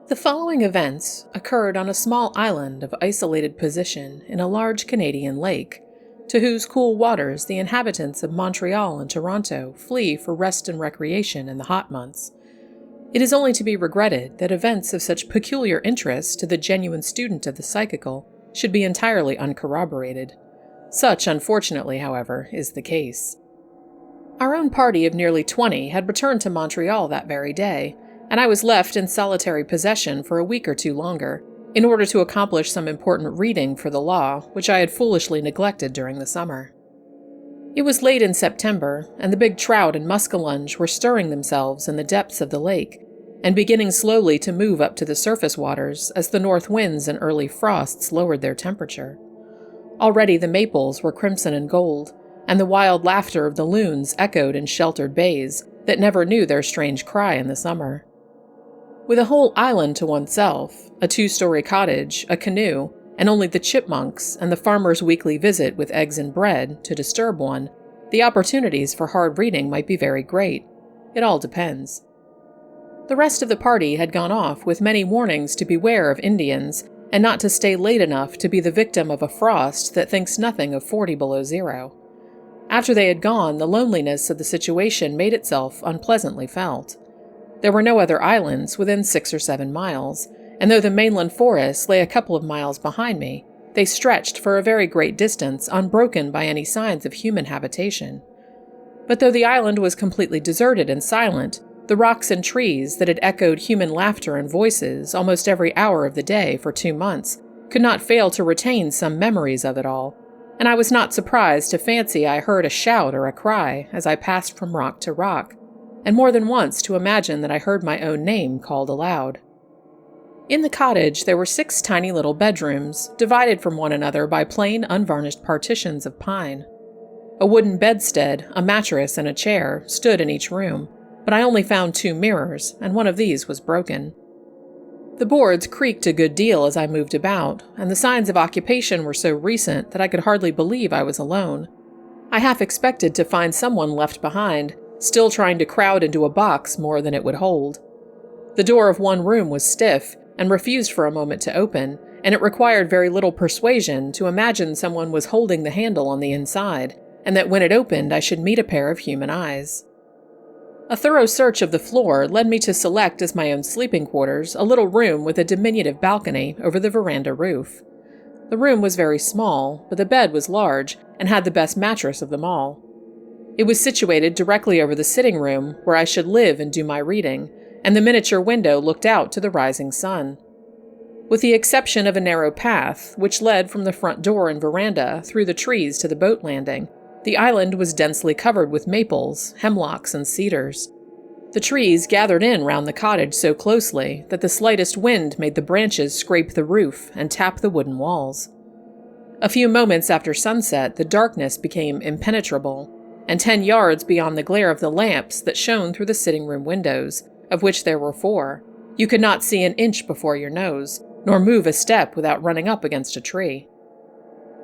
The following events occurred on a small island of isolated position in a large Canadian lake, to whose cool waters the inhabitants of Montreal and Toronto flee for rest and recreation in the hot months. It is only to be regretted that events of such peculiar interest to the genuine student of the psychical should be entirely uncorroborated. Such, unfortunately, however, is the case. Our own party of nearly 20 had returned to Montreal that very day, and I was left in solitary possession for a week or two longer, in order to accomplish some important reading for the law, which I had foolishly neglected during the summer. It was late in September, and the big trout and muskellunge were stirring themselves in the depths of the lake, and beginning slowly to move up to the surface waters as the north winds and early frosts lowered their temperature. Already the maples were crimson and gold, and the wild laughter of the loons echoed in sheltered bays that never knew their strange cry in the summer. With a whole island to oneself, a 2-story cottage, a canoe, and only the chipmunks and the farmer's weekly visit with eggs and bread to disturb one, the opportunities for hard reading might be very great. It all depends. The rest of the party had gone off with many warnings to beware of Indians and not to stay late enough to be the victim of a frost that thinks nothing of 40 below zero. After they had gone, the loneliness of the situation made itself unpleasantly felt. There were no other islands within 6 or 7 miles, and though the mainland forests lay a couple of miles behind me, they stretched for a very great distance unbroken by any signs of human habitation. But though the island was completely deserted and silent, the rocks and trees that had echoed human laughter and voices almost every hour of the day for 2 months could not fail to retain some memories of it all, and I was not surprised to fancy I heard a shout or a cry as I passed from rock to rock, and more than once to imagine that I heard my own name called aloud. In the cottage there were 6 tiny little bedrooms, divided from one another by plain, unvarnished partitions of pine. A wooden bedstead, a mattress, and a chair stood in each room, but I only found 2 mirrors, and one of these was broken. The boards creaked a good deal as I moved about, and the signs of occupation were so recent that I could hardly believe I was alone. I half expected to find someone left behind, still trying to crowd into a box more than it would hold. The door of one room was stiff and refused for a moment to open, and it required very little persuasion to imagine someone was holding the handle on the inside, and that when it opened I should meet a pair of human eyes. A thorough search of the floor led me to select as my own sleeping quarters a little room with a diminutive balcony over the veranda roof. The room was very small, but the bed was large and had the best mattress of them all. It was situated directly over the sitting room where I should live and do my reading, and the miniature window looked out to the rising sun. With the exception of a narrow path, which led from the front door and veranda through the trees to the boat landing, the island was densely covered with maples, hemlocks, and cedars. The trees gathered in round the cottage so closely that the slightest wind made the branches scrape the roof and tap the wooden walls. A few moments after sunset, the darkness became impenetrable, and 10 yards beyond the glare of the lamps that shone through the sitting-room windows, of which there were 4, you could not see an inch before your nose, nor move a step without running up against a tree.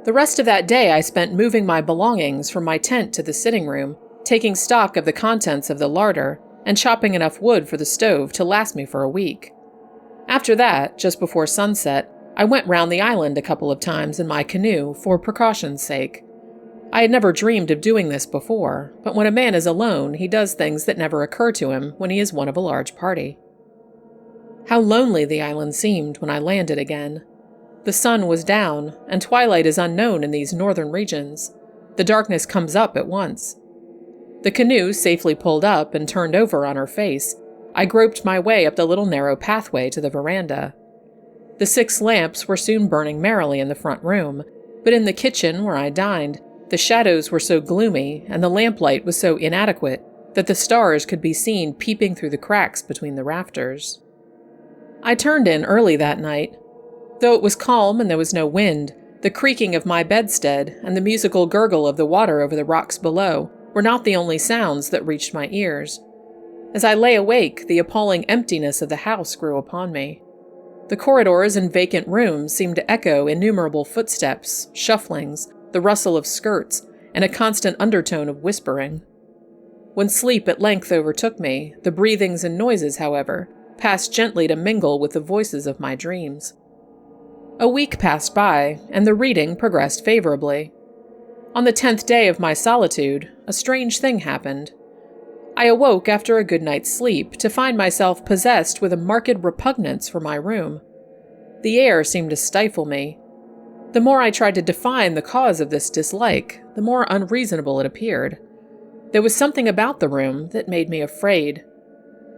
The rest of that day I spent moving my belongings from my tent to the sitting room, taking stock of the contents of the larder, and chopping enough wood for the stove to last me for a week. After that, just before sunset, I went round the island a couple of times in my canoe for precaution's sake. I had never dreamed of doing this before, but when a man is alone, he does things that never occur to him when he is one of a large party. How lonely the island seemed when I landed again. The sun was down, and twilight is unknown in these northern regions. The darkness comes up at once. The canoe safely pulled up and turned over on her face, I groped my way up the little narrow pathway to the veranda. The 6 lamps were soon burning merrily in the front room, but in the kitchen where I dined, the shadows were so gloomy and the lamplight was so inadequate that the stars could be seen peeping through the cracks between the rafters. I turned in early that night. Though it was calm and there was no wind, the creaking of my bedstead and the musical gurgle of the water over the rocks below were not the only sounds that reached my ears. As I lay awake, the appalling emptiness of the house grew upon me. The corridors and vacant rooms seemed to echo innumerable footsteps, shufflings, the rustle of skirts, and a constant undertone of whispering. When sleep at length overtook me, the breathings and noises, however, passed gently to mingle with the voices of my dreams. A week passed by, and the reading progressed favorably. On the 10th day of my solitude, a strange thing happened. I awoke after a good night's sleep to find myself possessed with a marked repugnance for my room. The air seemed to stifle me. The more I tried to define the cause of this dislike, the more unreasonable it appeared. There was something about the room that made me afraid.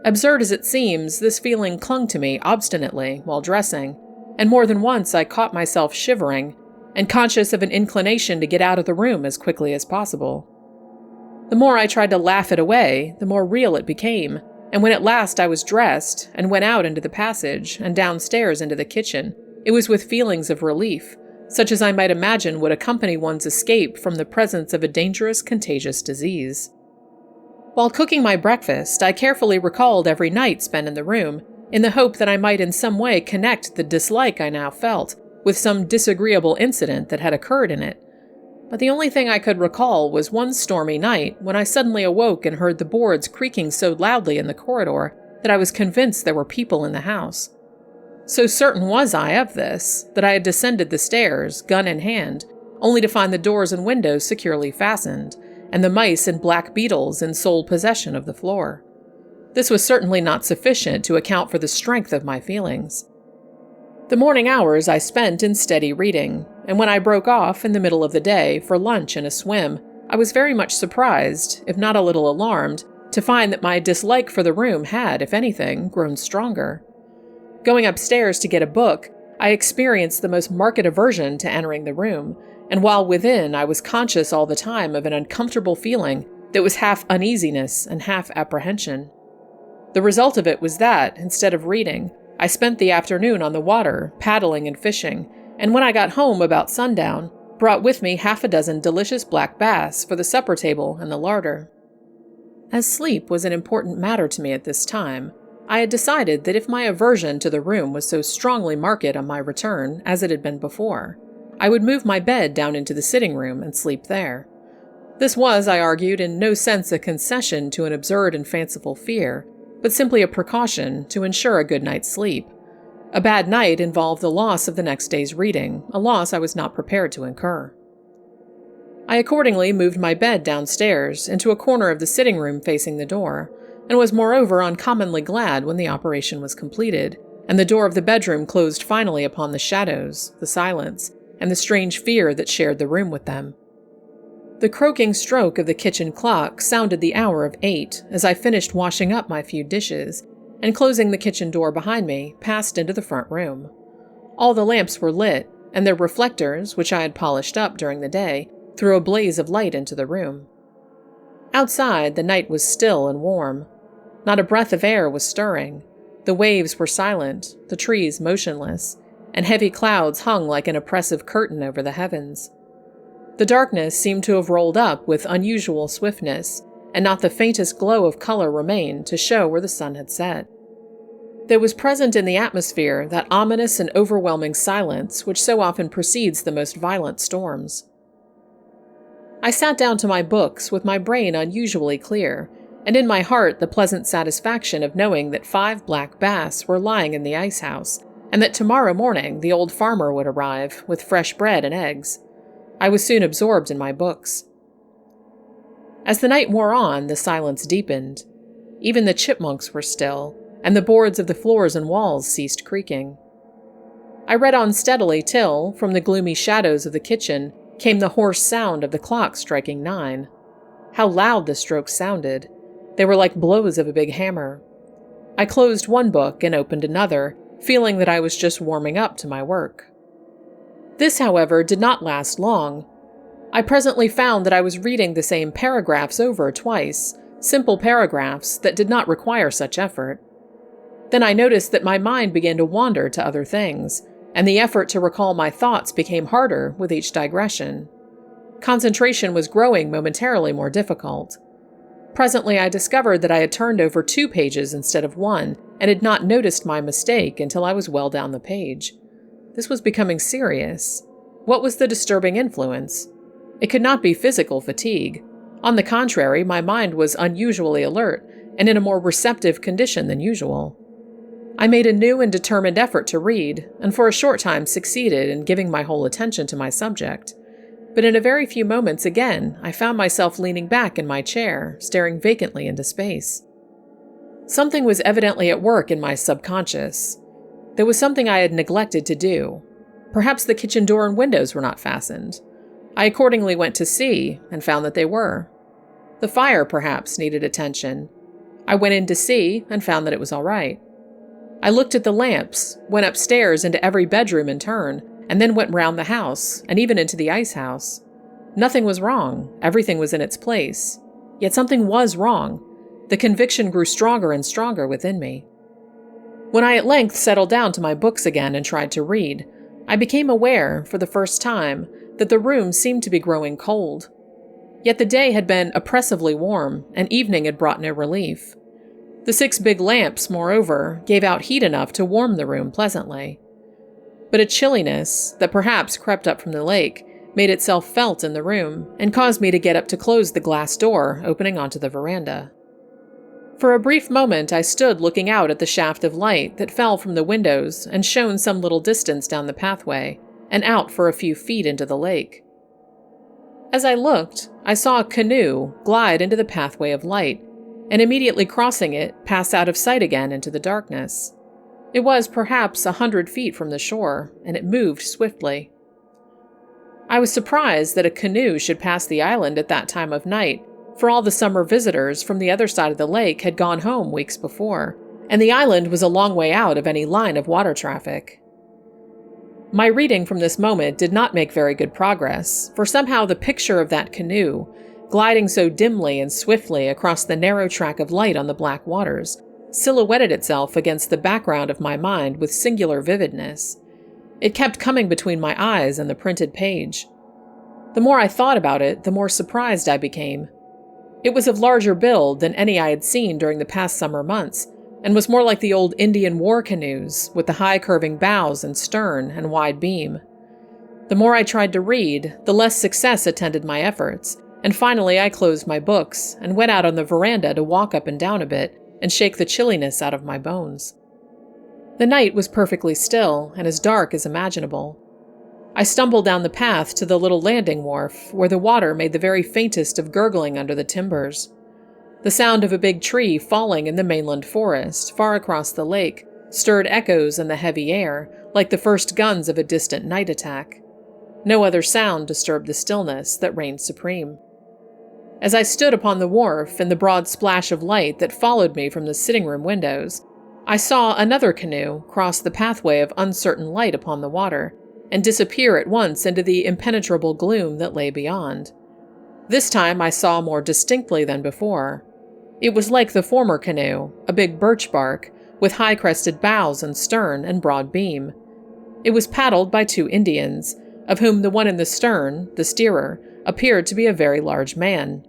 Absurd as it seems, this feeling clung to me obstinately while dressing, and more than once I caught myself shivering and conscious of an inclination to get out of the room as quickly as possible. The more I tried to laugh it away, the more real it became, and when at last I was dressed and went out into the passage and downstairs into the kitchen, it was with feelings of relief, such as I might imagine would accompany one's escape from the presence of a dangerous, contagious disease. While cooking my breakfast, I carefully recalled every night spent in the room, in the hope that I might in some way connect the dislike I now felt with some disagreeable incident that had occurred in it. But the only thing I could recall was one stormy night when I suddenly awoke and heard the boards creaking so loudly in the corridor that I was convinced there were people in the house. So certain was I of this, that I had descended the stairs, gun in hand, only to find the doors and windows securely fastened, and the mice and black beetles in sole possession of the floor. This was certainly not sufficient to account for the strength of my feelings. The morning hours I spent in steady reading, and when I broke off in the middle of the day for lunch and a swim, I was very much surprised, if not a little alarmed, to find that my dislike for the room had, if anything, grown stronger. Going upstairs to get a book, I experienced the most marked aversion to entering the room, and while within, I was conscious all the time of an uncomfortable feeling that was half uneasiness and half apprehension. The result of it was that, instead of reading, I spent the afternoon on the water, paddling and fishing, and when I got home about sundown, brought with me half a dozen delicious black bass for the supper table and the larder. As sleep was an important matter to me at this time, I had decided that if my aversion to the room was so strongly marked on my return as it had been before, I would move my bed down into the sitting room and sleep there. This was, I argued, in no sense a concession to an absurd and fanciful fear, but simply a precaution to ensure a good night's sleep. A bad night involved the loss of the next day's reading, a loss I was not prepared to incur. I accordingly moved my bed downstairs into a corner of the sitting room facing the door, and was moreover uncommonly glad when the operation was completed, and the door of the bedroom closed finally upon the shadows, the silence, and the strange fear that shared the room with them. The croaking stroke of the kitchen clock sounded the hour of 8 as I finished washing up my few dishes, and closing the kitchen door behind me, passed into the front room. All the lamps were lit, and their reflectors, which I had polished up during the day, threw a blaze of light into the room. Outside, the night was still and warm. Not a breath of air was stirring. The waves were silent, the trees motionless, and heavy clouds hung like an oppressive curtain over the heavens. The darkness seemed to have rolled up with unusual swiftness, and not the faintest glow of color remained to show where the sun had set. There was present in the atmosphere that ominous and overwhelming silence which so often precedes the most violent storms. I sat down to my books with my brain unusually clear, and in my heart the pleasant satisfaction of knowing that 5 black bass were lying in the ice house, and that tomorrow morning the old farmer would arrive with fresh bread and eggs. I was soon absorbed in my books. As the night wore on, the silence deepened. Even the chipmunks were still, and the boards of the floors and walls ceased creaking. I read on steadily till, from the gloomy shadows of the kitchen, came the hoarse sound of the clock striking 9. How loud the strokes sounded! They were like blows of a big hammer. I closed one book and opened another, feeling that I was just warming up to my work. This, however, did not last long. I presently found that I was reading the same paragraphs over twice, simple paragraphs that did not require such effort. Then I noticed that my mind began to wander to other things, and the effort to recall my thoughts became harder with each digression. Concentration was growing momentarily more difficult. Presently I discovered that I had turned over 2 pages instead of 1, and had not noticed my mistake until I was well down the page. This was becoming serious. What was the disturbing influence? It could not be physical fatigue. On the contrary, my mind was unusually alert, and in a more receptive condition than usual. I made a new and determined effort to read, and for a short time succeeded in giving my whole attention to my subject. But in a very few moments again, I found myself leaning back in my chair, staring vacantly into space. Something was evidently at work in my subconscious. There was something I had neglected to do. Perhaps the kitchen door and windows were not fastened. I accordingly went to see, and found that they were. The fire, perhaps, needed attention. I went in to see, and found that it was all right. I looked at the lamps, went upstairs into every bedroom in turn, and then went round the house, and even into the ice house. Nothing was wrong. Everything was in its place. Yet something was wrong. The conviction grew stronger and stronger within me. When I at length settled down to my books again and tried to read, I became aware, for the first time, that the room seemed to be growing cold. Yet the day had been oppressively warm, and evening had brought no relief. The 6 big lamps, moreover, gave out heat enough to warm the room pleasantly. But a chilliness, that perhaps crept up from the lake, made itself felt in the room, and caused me to get up to close the glass door opening onto the veranda. For a brief moment I stood looking out at the shaft of light that fell from the windows and shone some little distance down the pathway, and out for a few feet into the lake. As I looked, I saw a canoe glide into the pathway of light, and immediately crossing it, pass out of sight again into the darkness. It was perhaps 100 feet from the shore, and it moved swiftly. I was surprised that a canoe should pass the island at that time of night, for all the summer visitors from the other side of the lake had gone home weeks before, and the island was a long way out of any line of water traffic. My reading from this moment did not make very good progress, for somehow the picture of that canoe, gliding so dimly and swiftly across the narrow track of light on the black waters, silhouetted itself against the background of my mind with singular vividness. It kept coming between my eyes and the printed page. The more I thought about it, the more surprised I became. It was of larger build than any I had seen during the past summer months, and was more like the old Indian war canoes, with the high curving bows and stern and wide beam. The more I tried to read, the less success attended my efforts, and finally I closed my books and went out on the veranda to walk up and down a bit and shake the chilliness out of my bones. The night was perfectly still and as dark as imaginable. I stumbled down the path to the little landing wharf, where the water made the very faintest of gurgling under the timbers. The sound of a big tree falling in the mainland forest, far across the lake, stirred echoes in the heavy air, like the first guns of a distant night attack. No other sound disturbed the stillness that reigned supreme. As I stood upon the wharf in the broad splash of light that followed me from the sitting room windows, I saw another canoe cross the pathway of uncertain light upon the water, and disappear at once into the impenetrable gloom that lay beyond. This time I saw more distinctly than before. It was like the former canoe, a big birch bark, with high-crested bows and stern and broad beam. It was paddled by 2 Indians, of whom the one in the stern, the steerer, appeared to be a very large man.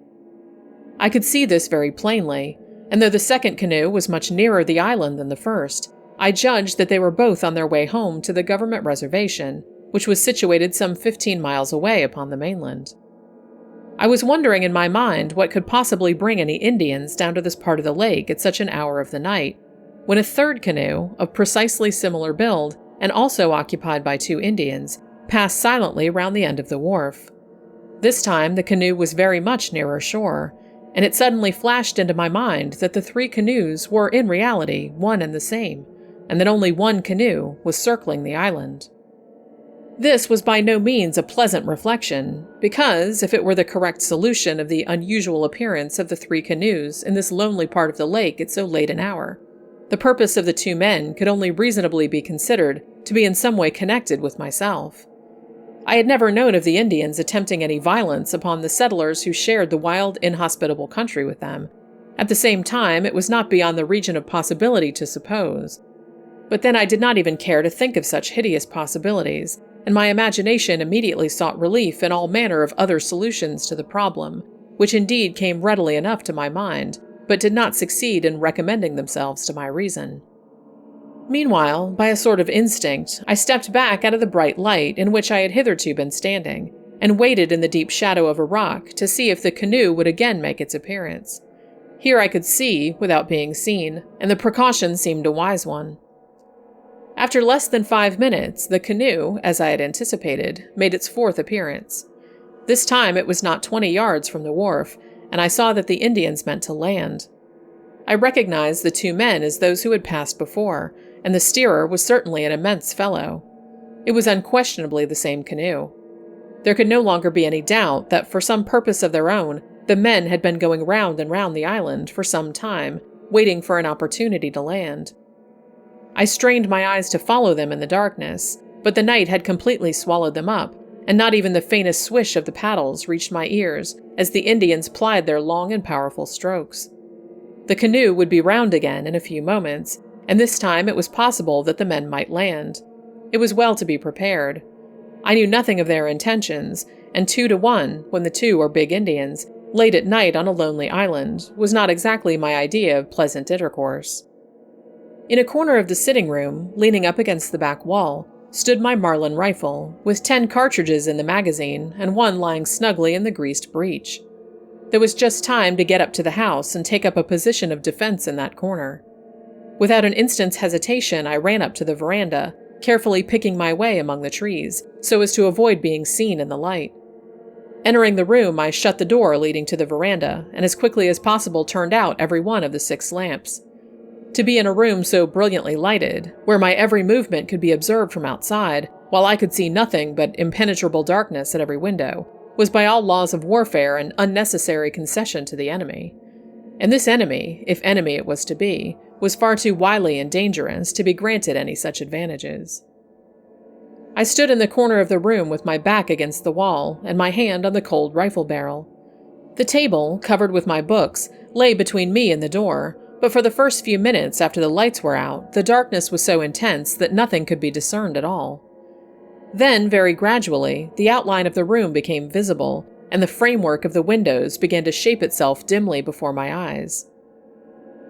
I could see this very plainly, and though the second canoe was much nearer the island than the first, I judged that they were both on their way home to the government reservation, which was situated some 15 miles away upon the mainland. I was wondering in my mind what could possibly bring any Indians down to this part of the lake at such an hour of the night, when a third canoe, of precisely similar build, and also occupied by 2 Indians, passed silently round the end of the wharf. This time the canoe was very much nearer shore, and it suddenly flashed into my mind that the 3 canoes were in reality one and the same, and that only one canoe was circling the island. This was by no means a pleasant reflection, because, if it were the correct solution of the unusual appearance of the 3 canoes in this lonely part of the lake at so late an hour, the purpose of the 2 men could only reasonably be considered to be in some way connected with myself. I had never known of the Indians attempting any violence upon the settlers who shared the wild, inhospitable country with them. At the same time, it was not beyond the region of possibility to suppose. But then I did not even care to think of such hideous possibilities, and my imagination immediately sought relief in all manner of other solutions to the problem, which indeed came readily enough to my mind, but did not succeed in recommending themselves to my reason. Meanwhile, by a sort of instinct, I stepped back out of the bright light in which I had hitherto been standing, and waited in the deep shadow of a rock to see if the canoe would again make its appearance. Here I could see, without being seen, and the precaution seemed a wise one. After less than 5 minutes, the canoe, as I had anticipated, made its fourth appearance. This time it was not 20 yards from the wharf, and I saw that the Indians meant to land. I recognized the 2 men as those who had passed before, and the steerer was certainly an immense fellow. It was unquestionably the same canoe. There could no longer be any doubt that, for some purpose of their own, the men had been going round and round the island for some time, waiting for an opportunity to land. I strained my eyes to follow them in the darkness, but the night had completely swallowed them up, and not even the faintest swish of the paddles reached my ears as the Indians plied their long and powerful strokes. The canoe would be round again in a few moments, and this time it was possible that the men might land. It was well to be prepared. I knew nothing of their intentions, and 2 to 1, when the 2 are big Indians, late at night on a lonely island, was not exactly my idea of pleasant intercourse. In a corner of the sitting room, leaning up against the back wall, stood my Marlin rifle, with 10 cartridges in the magazine and 1 lying snugly in the greased breech. There was just time to get up to the house and take up a position of defense in that corner. Without an instant's hesitation, I ran up to the veranda, carefully picking my way among the trees, so as to avoid being seen in the light. Entering the room, I shut the door leading to the veranda, and as quickly as possible turned out every one of the 6 lamps. To be in a room so brilliantly lighted, where my every movement could be observed from outside, while I could see nothing but impenetrable darkness at every window, was by all laws of warfare an unnecessary concession to the enemy. And this enemy, if enemy it was to be, was far too wily and dangerous to be granted any such advantages. I stood in the corner of the room with my back against the wall and my hand on the cold rifle barrel. The table, covered with my books, lay between me and the door, but for the first few minutes after the lights were out, the darkness was so intense that nothing could be discerned at all. Then, very gradually, the outline of the room became visible, and the framework of the windows began to shape itself dimly before my eyes.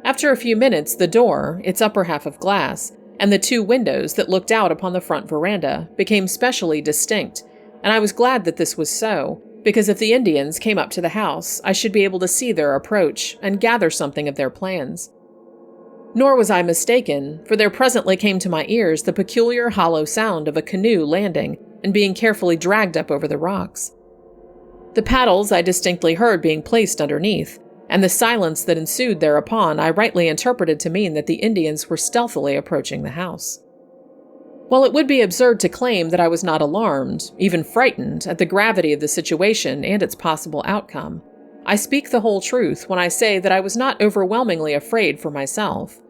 After a few minutes, the door, its upper half of glass, and the 2 windows that looked out upon the front veranda became specially distinct, and I was glad that this was so, because if the Indians came up to the house, I should be able to see their approach and gather something of their plans. Nor was I mistaken, for there presently came to my ears the peculiar hollow sound of a canoe landing and being carefully dragged up over the rocks. The paddles I distinctly heard being placed underneath, and the silence that ensued thereupon I rightly interpreted to mean that the Indians were stealthily approaching the house. While it would be absurd to claim that I was not alarmed, even frightened, at the gravity of the situation and its possible outcome, I speak the whole truth when I say that I was not overwhelmingly afraid for myself.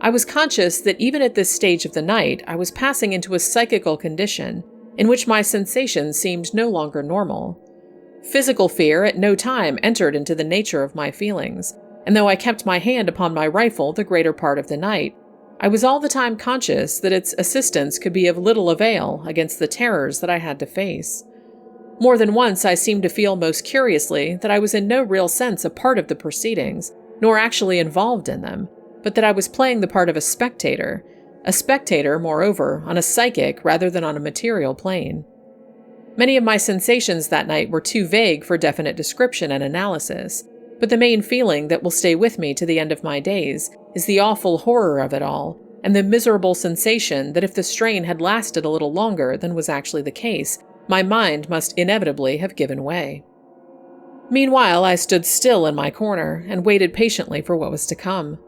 I was conscious that even at this stage of the night, I was passing into a psychical condition in which my sensations seemed no longer normal. Physical fear at no time entered into the nature of my feelings, and though I kept my hand upon my rifle the greater part of the night, I was all the time conscious that its assistance could be of little avail against the terrors that I had to face. More than once I seemed to feel most curiously that I was in no real sense a part of the proceedings, nor actually involved in them, but that I was playing the part of a spectator, moreover, on a psychic rather than on a material plane. Many of my sensations that night were too vague for definite description and analysis, but the main feeling that will stay with me to the end of my days is the awful horror of it all, and the miserable sensation that if the strain had lasted a little longer than was actually the case, my mind must inevitably have given way. Meanwhile, I stood still in my corner and waited patiently for what was to come.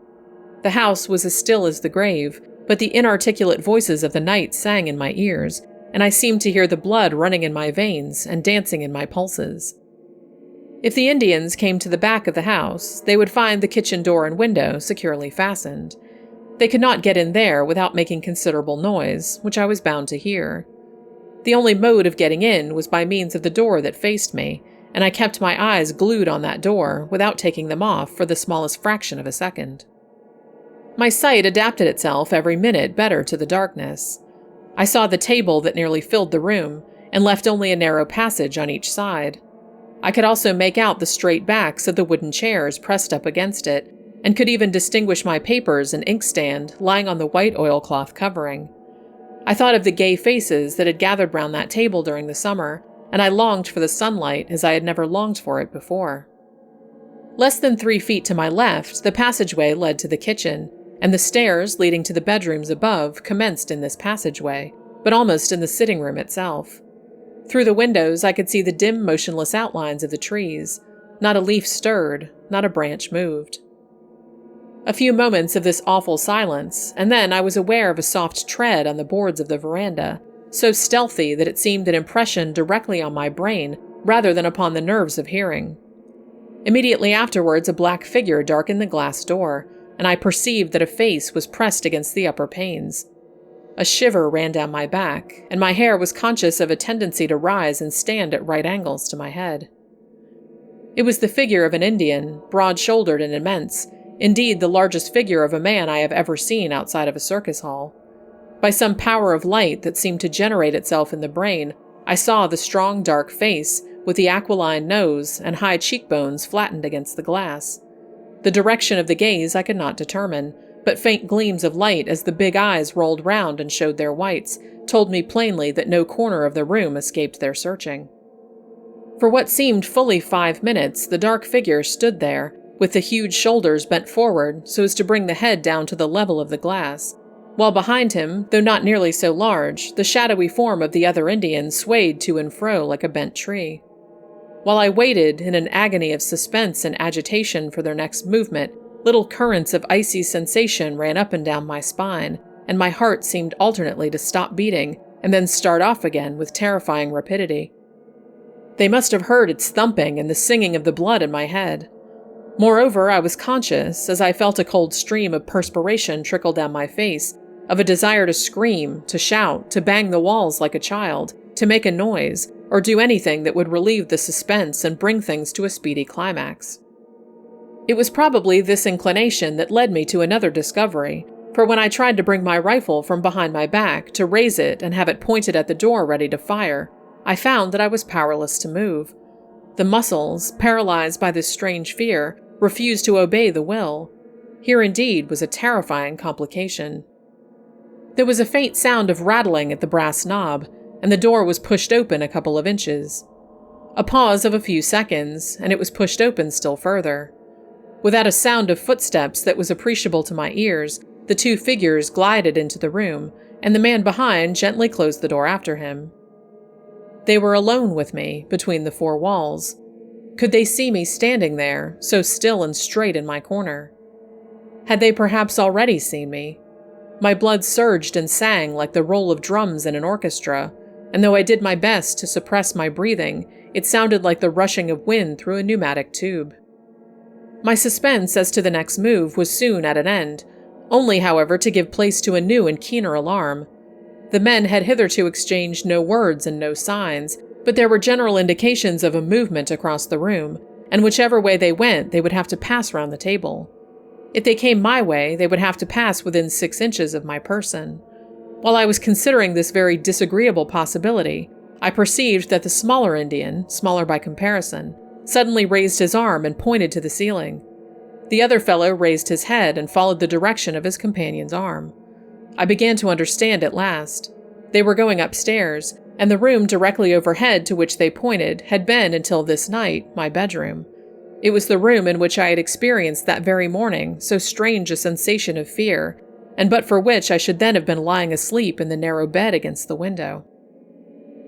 The house was as still as the grave, but the inarticulate voices of the night sang in my ears, and I seemed to hear the blood running in my veins and dancing in my pulses. If the Indians came to the back of the house, they would find the kitchen door and window securely fastened. They could not get in there without making considerable noise, which I was bound to hear. The only mode of getting in was by means of the door that faced me, and I kept my eyes glued on that door without taking them off for the smallest fraction of a second. My sight adapted itself every minute better to the darkness. I saw the table that nearly filled the room, and left only a narrow passage on each side. I could also make out the straight backs of the wooden chairs pressed up against it, and could even distinguish my papers and inkstand lying on the white oilcloth covering. I thought of the gay faces that had gathered round that table during the summer, and I longed for the sunlight as I had never longed for it before. Less than 3 feet to my left, the passageway led to the kitchen, and the stairs leading to the bedrooms above commenced in this passageway, but almost in the sitting room itself. Through the windows, I could see the dim, motionless outlines of the trees. Not a leaf stirred, not a branch moved. A few moments of this awful silence, and then I was aware of a soft tread on the boards of the veranda, so stealthy that it seemed an impression directly on my brain rather than upon the nerves of hearing. Immediately afterwards, a black figure darkened the glass door, and I perceived that a face was pressed against the upper panes. A shiver ran down my back, and my hair was conscious of a tendency to rise and stand at right angles to my head. It was the figure of an Indian, broad-shouldered and immense, indeed the largest figure of a man I have ever seen outside of a circus hall. By some power of light that seemed to generate itself in the brain, I saw the strong, dark face, with the aquiline nose and high cheekbones flattened against the glass. The direction of the gaze I could not determine, but faint gleams of light as the big eyes rolled round and showed their whites told me plainly that no corner of the room escaped their searching. For what seemed fully 5 minutes, the dark figure stood there, with the huge shoulders bent forward so as to bring the head down to the level of the glass, while behind him, though not nearly so large, the shadowy form of the other Indian swayed to and fro like a bent tree. While I waited in an agony of suspense and agitation for their next movement, little currents of icy sensation ran up and down my spine, and my heart seemed alternately to stop beating and then start off again with terrifying rapidity. They must have heard its thumping and the singing of the blood in my head. Moreover, I was conscious, as I felt a cold stream of perspiration trickle down my face, of a desire to scream, to shout, to bang the walls like a child, to make a noise, or do anything that would relieve the suspense and bring things to a speedy climax. It was probably this inclination that led me to another discovery, for when I tried to bring my rifle from behind my back to raise it and have it pointed at the door ready to fire, I found that I was powerless to move. The muscles, paralyzed by this strange fear, refused to obey the will. Here indeed was a terrifying complication. There was a faint sound of rattling at the brass knob, and the door was pushed open a couple of inches. A pause of a few seconds, and it was pushed open still further. Without a sound of footsteps that was appreciable to my ears, the two figures glided into the room, and the man behind gently closed the door after him. They were alone with me, between the four walls. Could they see me standing there, so still and straight in my corner? Had they perhaps already seen me? My blood surged and sang like the roll of drums in an orchestra, and though I did my best to suppress my breathing, it sounded like the rushing of wind through a pneumatic tube. My suspense as to the next move was soon at an end, only, however, to give place to a new and keener alarm. The men had hitherto exchanged no words and no signs, but there were general indications of a movement across the room, and whichever way they went, they would have to pass round the table. If they came my way, they would have to pass within 6 inches of my person. While I was considering this very disagreeable possibility, I perceived that the smaller Indian, smaller by comparison, suddenly raised his arm and pointed to the ceiling. The other fellow raised his head and followed the direction of his companion's arm. I began to understand at last. They were going upstairs, and the room directly overhead to which they pointed had been, until this night, my bedroom. It was the room in which I had experienced that very morning so strange a sensation of fear, and but for which I should then have been lying asleep in the narrow bed against the window.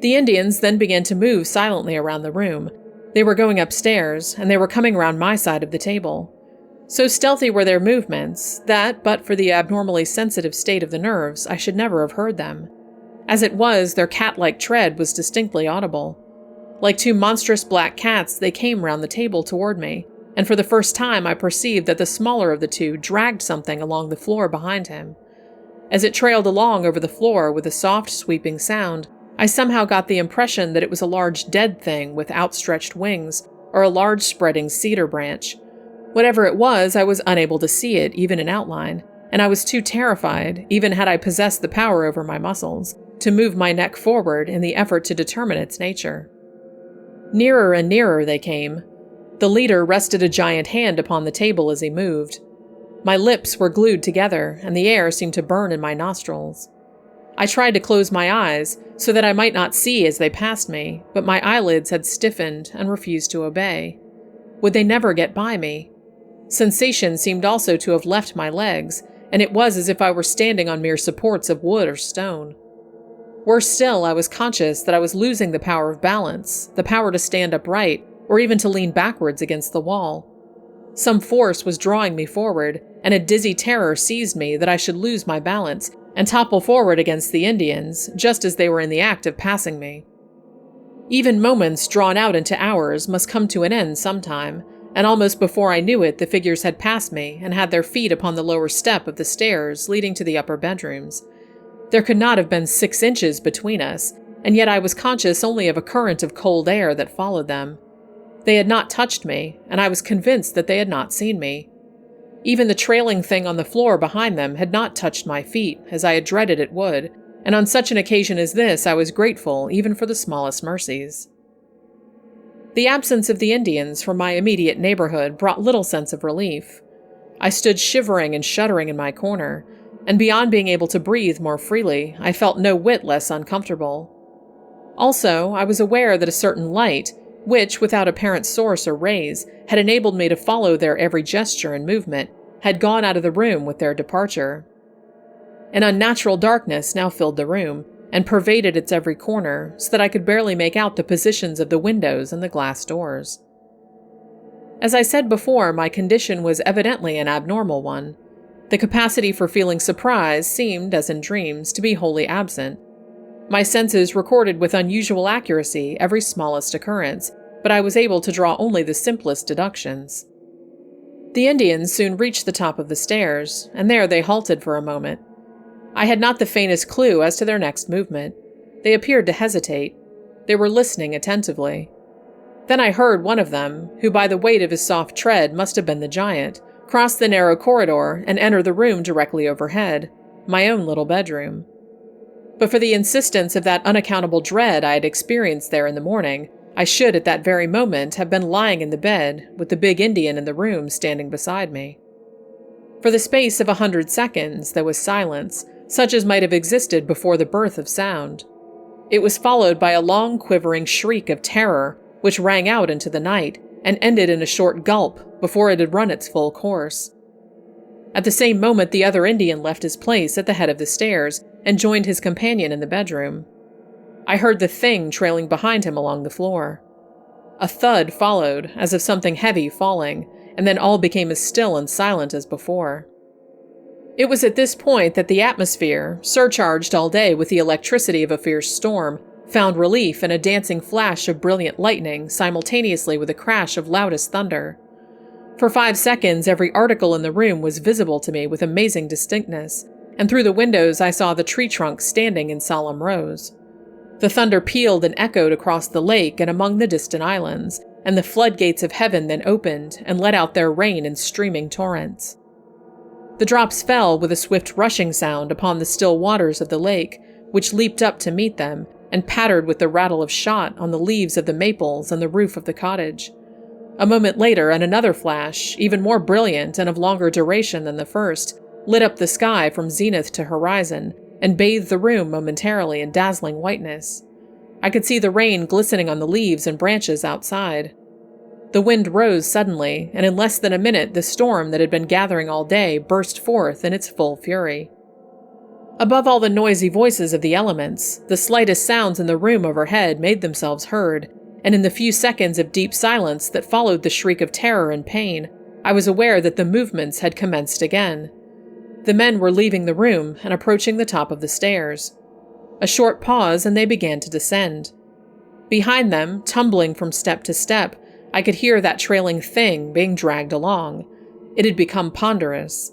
The Indians then began to move silently around the room. They were going upstairs, and they were coming round my side of the table. So stealthy were their movements that, but for the abnormally sensitive state of the nerves, I should never have heard them. As it was, their cat-like tread was distinctly audible. Like two monstrous black cats, they came round the table toward me, and for the first time I perceived that the smaller of the two dragged something along the floor behind him. As it trailed along over the floor with a soft, sweeping sound, I somehow got the impression that it was a large dead thing with outstretched wings, or a large spreading cedar branch. Whatever it was, I was unable to see it, even in outline, and I was too terrified, even had I possessed the power over my muscles, to move my neck forward in the effort to determine its nature. Nearer and nearer they came. The leader rested a giant hand upon the table as he moved. My lips were glued together, and the air seemed to burn in my nostrils. I tried to close my eyes, so that I might not see as they passed me, but my eyelids had stiffened and refused to obey. Would they never get by me? Sensation seemed also to have left my legs, and it was as if I were standing on mere supports of wood or stone. Worse still, I was conscious that I was losing the power of balance, the power to stand upright, or even to lean backwards against the wall. Some force was drawing me forward, and a dizzy terror seized me that I should lose my balance and topple forward against the Indians, just as they were in the act of passing me. Even moments drawn out into hours must come to an end sometime, and almost before I knew it, the figures had passed me and had their feet upon the lower step of the stairs leading to the upper bedrooms. There could not have been 6 inches between us, and yet I was conscious only of a current of cold air that followed them. They had not touched me, and I was convinced that they had not seen me. Even the trailing thing on the floor behind them had not touched my feet, as I had dreaded it would, and on such an occasion as this I was grateful even for the smallest mercies. The absence of the Indians from my immediate neighborhood brought little sense of relief. I stood shivering and shuddering in my corner, and beyond being able to breathe more freely, I felt no whit less uncomfortable. Also, I was aware that a certain light, which, without apparent source or rays, had enabled me to follow their every gesture and movement, had gone out of the room with their departure. An unnatural darkness now filled the room, and pervaded its every corner, so that I could barely make out the positions of the windows and the glass doors. As I said before, my condition was evidently an abnormal one. The capacity for feeling surprise seemed, as in dreams, to be wholly absent. My senses recorded with unusual accuracy every smallest occurrence, but I was able to draw only the simplest deductions. The Indians soon reached the top of the stairs, and there they halted for a moment. I had not the faintest clue as to their next movement. They appeared to hesitate. They were listening attentively. Then I heard one of them, who by the weight of his soft tread must have been the giant, cross the narrow corridor and enter the room directly overhead, my own little bedroom. But for the insistence of that unaccountable dread I had experienced there in the morning, I should at that very moment have been lying in the bed, with the big Indian in the room standing beside me. For the space of 100 seconds, there was silence, such as might have existed before the birth of sound. It was followed by a long quivering shriek of terror, which rang out into the night, and ended in a short gulp before it had run its full course. At the same moment the other Indian left his place at the head of the stairs and joined his companion in the bedroom. I heard the thing trailing behind him along the floor. A thud followed, as of something heavy falling, and then all became as still and silent as before. It was at this point that the atmosphere, surcharged all day with the electricity of a fierce storm, found relief in a dancing flash of brilliant lightning simultaneously with a crash of loudest thunder. For 5 seconds, every article in the room was visible to me with amazing distinctness, and through the windows I saw the tree trunks standing in solemn rows. The thunder pealed and echoed across the lake and among the distant islands, and the floodgates of heaven then opened and let out their rain in streaming torrents. The drops fell with a swift rushing sound upon the still waters of the lake, which leaped up to meet them, and pattered with the rattle of shot on the leaves of the maples and the roof of the cottage. A moment later, and another flash, even more brilliant and of longer duration than the first, lit up the sky from zenith to horizon, and bathed the room momentarily in dazzling whiteness. I could see the rain glistening on the leaves and branches outside. The wind rose suddenly, and in less than a minute the storm that had been gathering all day burst forth in its full fury. Above all the noisy voices of the elements, the slightest sounds in the room overhead made themselves heard, and in the few seconds of deep silence that followed the shriek of terror and pain, I was aware that the movements had commenced again. The men were leaving the room and approaching the top of the stairs. A short pause, and they began to descend. Behind them, tumbling from step to step, I could hear that trailing thing being dragged along. It had become ponderous.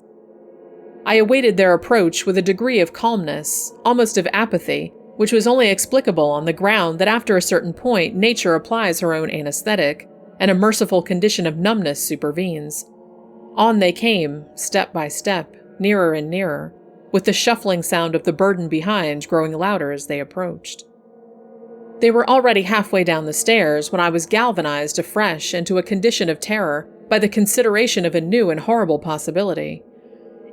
I awaited their approach with a degree of calmness, almost of apathy, which was only explicable on the ground that after a certain point nature applies her own anesthetic, and a merciful condition of numbness supervenes. On they came, step by step, nearer and nearer, with the shuffling sound of the burden behind growing louder as they approached. They were already halfway down the stairs when I was galvanized afresh into a condition of terror by the consideration of a new and horrible possibility.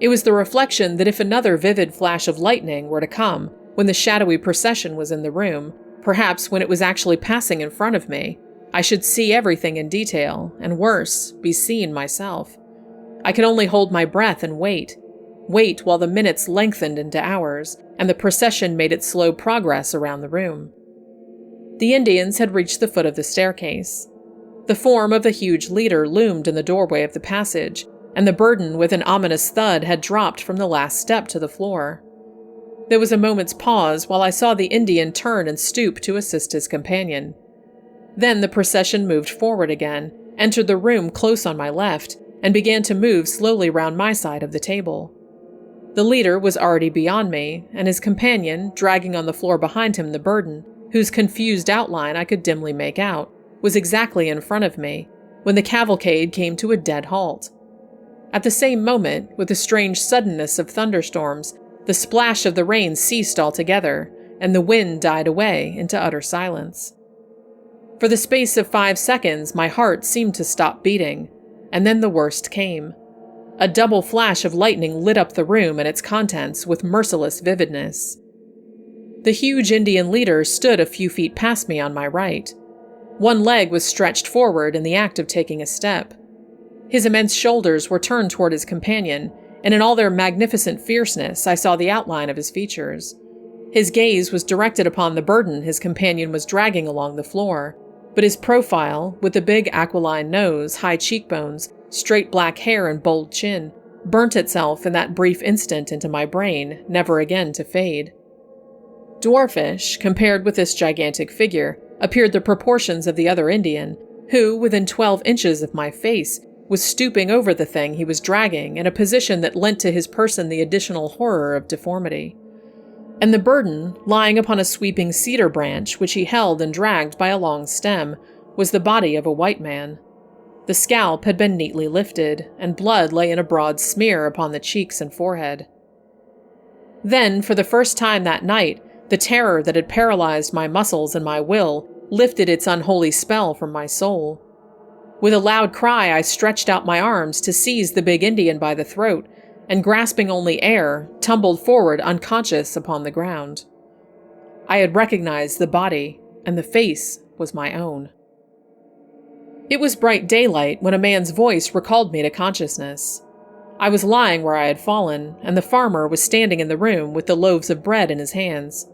It was the reflection that if another vivid flash of lightning were to come when the shadowy procession was in the room, perhaps when it was actually passing in front of me, I should see everything in detail, and worse, be seen myself. I could only hold my breath and wait. wait while the minutes lengthened into hours, and the procession made its slow progress around the room. The Indians had reached the foot of the staircase. The form of the huge leader loomed in the doorway of the passage, and the burden with an ominous thud had dropped from the last step to the floor. There was a moment's pause while I saw the Indian turn and stoop to assist his companion. Then the procession moved forward again, entered the room close on my left, and began to move slowly round my side of the table. The leader was already beyond me, and his companion, dragging on the floor behind him the burden, whose confused outline I could dimly make out, was exactly in front of me, when the cavalcade came to a dead halt. At the same moment, with the strange suddenness of thunderstorms, the splash of the rain ceased altogether, and the wind died away into utter silence. For the space of 5 seconds, my heart seemed to stop beating, and then the worst came. A double flash of lightning lit up the room and its contents with merciless vividness. The huge Indian leader stood a few feet past me on my right. One leg was stretched forward in the act of taking a step. His immense shoulders were turned toward his companion, and in all their magnificent fierceness I saw the outline of his features. His gaze was directed upon the burden his companion was dragging along the floor, but his profile, with the big aquiline nose, high cheekbones, straight black hair and bold chin, burnt itself in that brief instant into my brain, never again to fade. Dwarfish, compared with this gigantic figure, appeared the proportions of the other Indian, who, within 12 inches of my face, was stooping over the thing he was dragging in a position that lent to his person the additional horror of deformity. And the burden, lying upon a sweeping cedar branch which he held and dragged by a long stem, was the body of a white man. The scalp had been neatly lifted, and blood lay in a broad smear upon the cheeks and forehead. Then, for the first time that night, the terror that had paralyzed my muscles and my will lifted its unholy spell from my soul. With a loud cry, I stretched out my arms to seize the big Indian by the throat, and grasping only air, tumbled forward unconscious upon the ground. I had recognized the body, and the face was my own. It was bright daylight when a man's voice recalled me to consciousness. I was lying where I had fallen, and the farmer was standing in the room with the loaves of bread in his hands.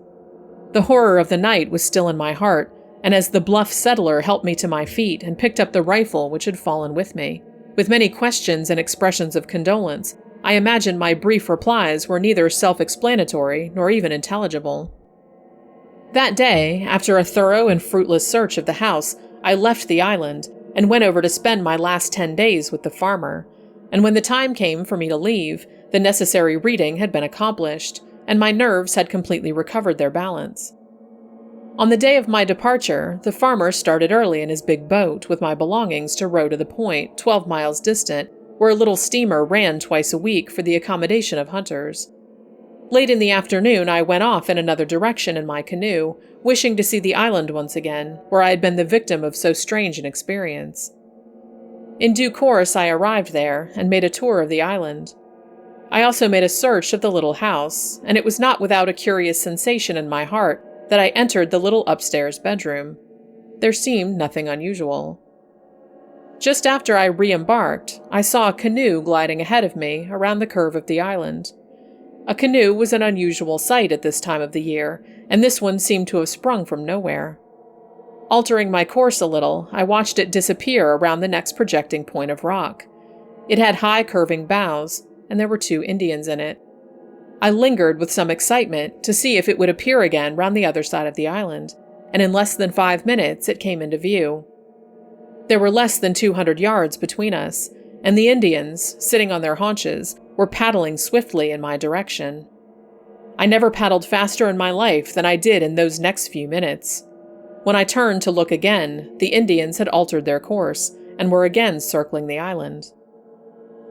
The horror of the night was still in my heart, and as the bluff settler helped me to my feet and picked up the rifle which had fallen with me, with many questions and expressions of condolence, I imagine my brief replies were neither self-explanatory nor even intelligible. That day, after a thorough and fruitless search of the house, I left the island and went over to spend my last 10 days with the farmer, and when the time came for me to leave, the necessary reading had been accomplished, and my nerves had completely recovered their balance. On the day of my departure, the farmer started early in his big boat with my belongings to row to the point, 12 miles distant, where a little steamer ran twice a week for the accommodation of hunters. Late in the afternoon, I went off in another direction in my canoe, wishing to see the island once again, where I had been the victim of so strange an experience. In due course, I arrived there and made a tour of the island. I also made a search of the little house, and it was not without a curious sensation in my heart that I entered the little upstairs bedroom. There seemed nothing unusual. Just after I re-embarked, I saw a canoe gliding ahead of me around the curve of the island. A canoe was an unusual sight at this time of the year, and this one seemed to have sprung from nowhere. Altering my course a little, I watched it disappear around the next projecting point of rock. It had high curving bows, and there were 2 Indians in it. I lingered with some excitement to see if it would appear again round the other side of the island, and in less than 5 minutes it came into view. There were less than 200 yards between us, and the Indians, sitting on their haunches, were paddling swiftly in my direction. I never paddled faster in my life than I did in those next few minutes. When I turned to look again, the Indians had altered their course, and were again circling the island.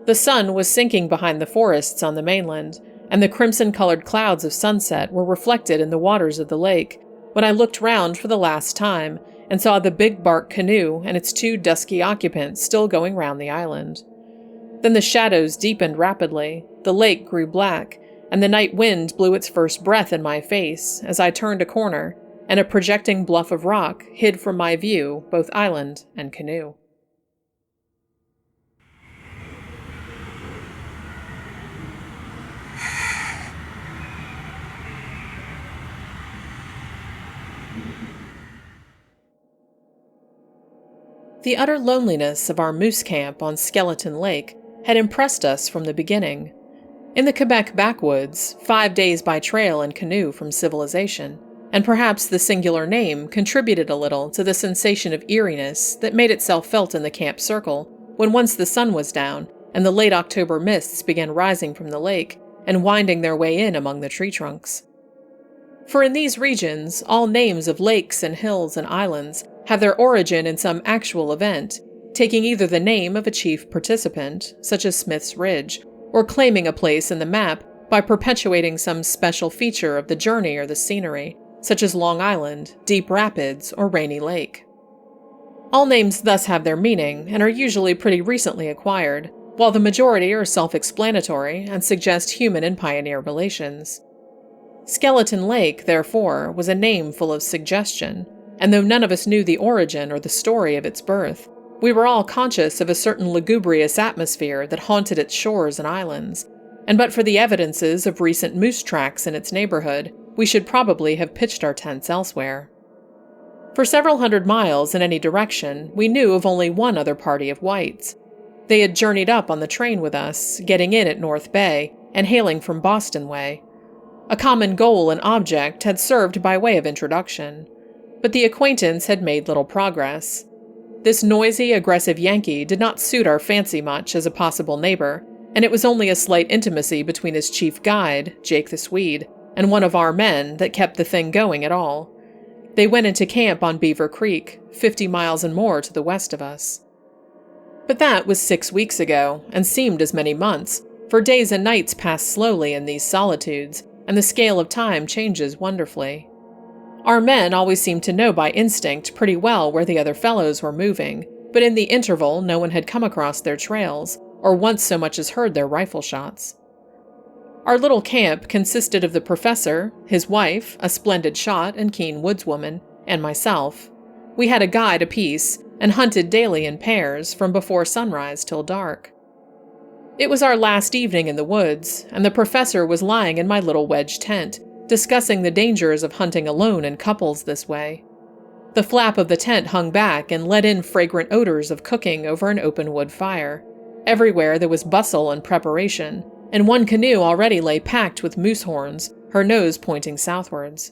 The sun was sinking behind the forests on the mainland, and the crimson-colored clouds of sunset were reflected in the waters of the lake, when I looked round for the last time and saw the big bark canoe and its 2 dusky occupants still going round the island. Then the shadows deepened rapidly, the lake grew black, and the night wind blew its first breath in my face as I turned a corner, and a projecting bluff of rock hid from my view both island and canoe. The utter loneliness of our moose camp on Skeleton Lake had impressed us from the beginning. In the Quebec backwoods, 5 days by trail and canoe from civilization, and perhaps the singular name contributed a little to the sensation of eeriness that made itself felt in the camp circle when once the sun was down and the late October mists began rising from the lake and winding their way in among the tree trunks. For in these regions, all names of lakes and hills and islands have their origin in some actual event, taking either the name of a chief participant, such as Smith's Ridge, or claiming a place in the map by perpetuating some special feature of the journey or the scenery, such as Long Island, Deep Rapids, or Rainy Lake. All names thus have their meaning and are usually pretty recently acquired, while the majority are self-explanatory and suggest human and pioneer relations. Skeleton Lake, therefore, was a name full of suggestion, and though none of us knew the origin or the story of its birth, we were all conscious of a certain lugubrious atmosphere that haunted its shores and islands, and but for the evidences of recent moose tracks in its neighborhood, we should probably have pitched our tents elsewhere. For several hundred miles in any direction, we knew of only one other party of whites. They had journeyed up on the train with us, getting in at North Bay, and hailing from Boston way. A common goal and object had served by way of introduction, but the acquaintance had made little progress. This noisy, aggressive Yankee did not suit our fancy much as a possible neighbor, and it was only a slight intimacy between his chief guide, Jake the Swede, and one of our men that kept the thing going at all. They went into camp on Beaver Creek, 50 miles and more to the west of us. But that was 6 weeks ago, and seemed as many months, for days and nights pass slowly in these solitudes, and the scale of time changes wonderfully. Our men always seemed to know by instinct pretty well where the other fellows were moving, but in the interval no one had come across their trails, or once so much as heard their rifle shots. Our little camp consisted of the professor, his wife, a splendid shot and keen woodswoman, and myself. We had a guide apiece, and hunted daily in pairs from before sunrise till dark. It was our last evening in the woods, and the professor was lying in my little wedge tent, discussing the dangers of hunting alone in couples this way. The flap of the tent hung back and let in fragrant odors of cooking over an open wood fire. Everywhere there was bustle and preparation, and one canoe already lay packed with moose horns, her nose pointing southwards.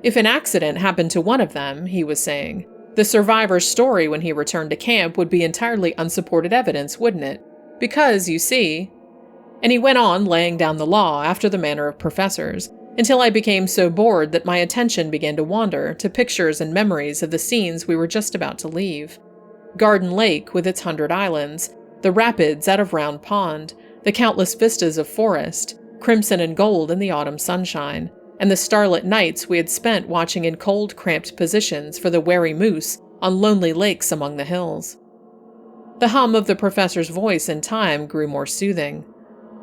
If an accident happened to one of them, he was saying, the survivor's story when he returned to camp would be entirely unsupported evidence, wouldn't it? Because, you see... And he went on laying down the law after the manner of professors, until I became so bored that my attention began to wander to pictures and memories of the scenes we were just about to leave. Garden Lake with its 100 islands, the rapids out of Round Pond, the countless vistas of forest, crimson and gold in the autumn sunshine, and the starlit nights we had spent watching in cold, cramped positions for the wary moose on lonely lakes among the hills. The hum of the professor's voice in time grew more soothing.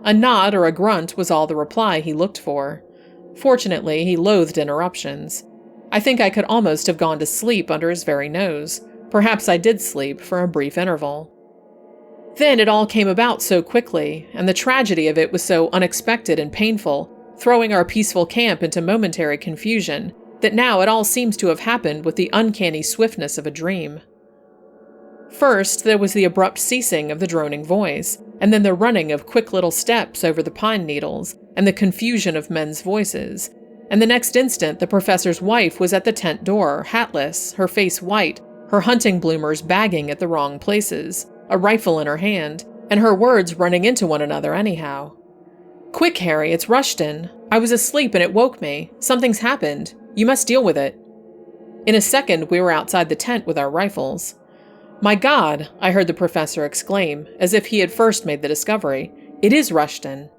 A nod or a grunt was all the reply he looked for. Fortunately, he loathed interruptions. I think I could almost have gone to sleep under his very nose. Perhaps I did sleep for a brief interval. Then it all came about so quickly, and the tragedy of it was so unexpected and painful, throwing our peaceful camp into momentary confusion, that now it all seems to have happened with the uncanny swiftness of a dream. First, there was the abrupt ceasing of the droning voice, and then the running of quick little steps over the pine needles, and the confusion of men's voices. And the next instant the professor's wife was at the tent door, hatless, her face white, her hunting bloomers bagging at the wrong places, a rifle in her hand, and her words running into one another anyhow. "Quick, Harry, it's Rushdon. I was asleep and it woke me. Something's happened. You must deal with it." In a second we were outside the tent with our rifles. "My God," I heard the professor exclaim, as if he had first made the discovery. "It is Rushdon."